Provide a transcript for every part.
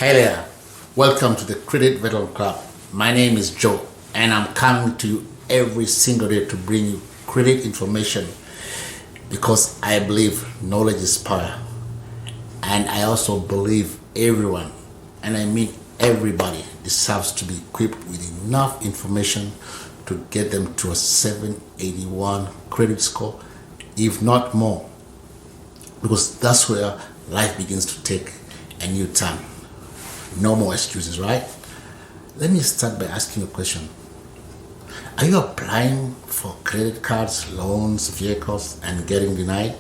Hey there, welcome to the Credit Veteran Club. My name is Joe and I'm coming to you every single day to bring you credit information because I believe knowledge is power, and I also believe everyone, and I mean everybody, deserves to be equipped with enough information to get them to a 781 credit score, if not more, because that's where life begins to take a new turn. No more excuses, right? Let me start by asking a question. Are you applying for credit cards, loans, vehicles, and getting denied?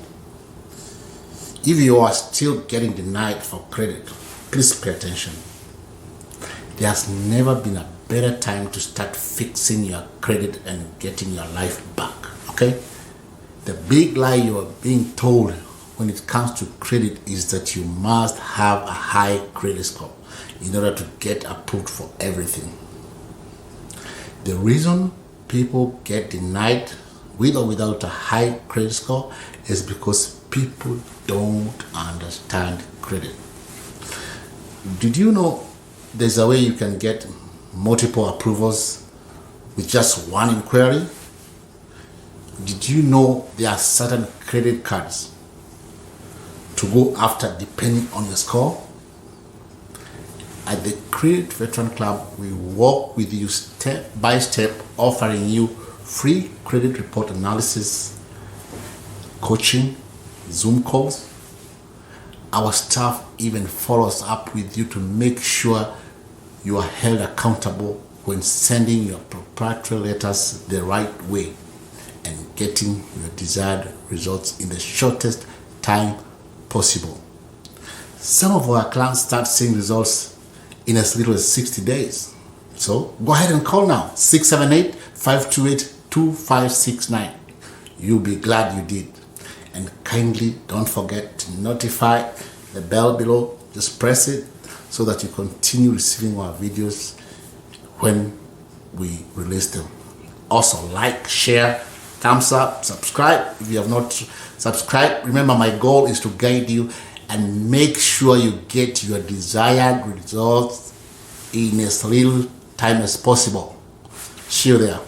If you are still getting denied for credit, please pay attention. There's never been a better time to start fixing your credit and getting your life back, okay? The big lie you are being told when it comes to credit is that you must have a high credit score in order to get approved for everything. The reason people get denied with or without a high credit score is because people don't understand credit. Did you know there's a way you can get multiple approvals with just one inquiry? Did you know there are certain credit cards to go after depending on your score? At the Credit Veteran Club, we walk with you step by step, offering you free credit report analysis, coaching, Zoom calls. Our staff even follows up with you to make sure you are held accountable when sending your proprietary letters the right way and getting your desired results in the shortest time possible. Some of our clients start seeing results in as little as 60 days. So go ahead and call now, 678-528-2569. You'll be glad you did. And kindly don't forget to notify the bell below. Just press it so that you continue receiving our videos when we release them. Also, like, share, thumbs up, subscribe if you have not subscribed. Remember, my goal is to guide you and make sure you get your desired results in as little time as possible. See you there.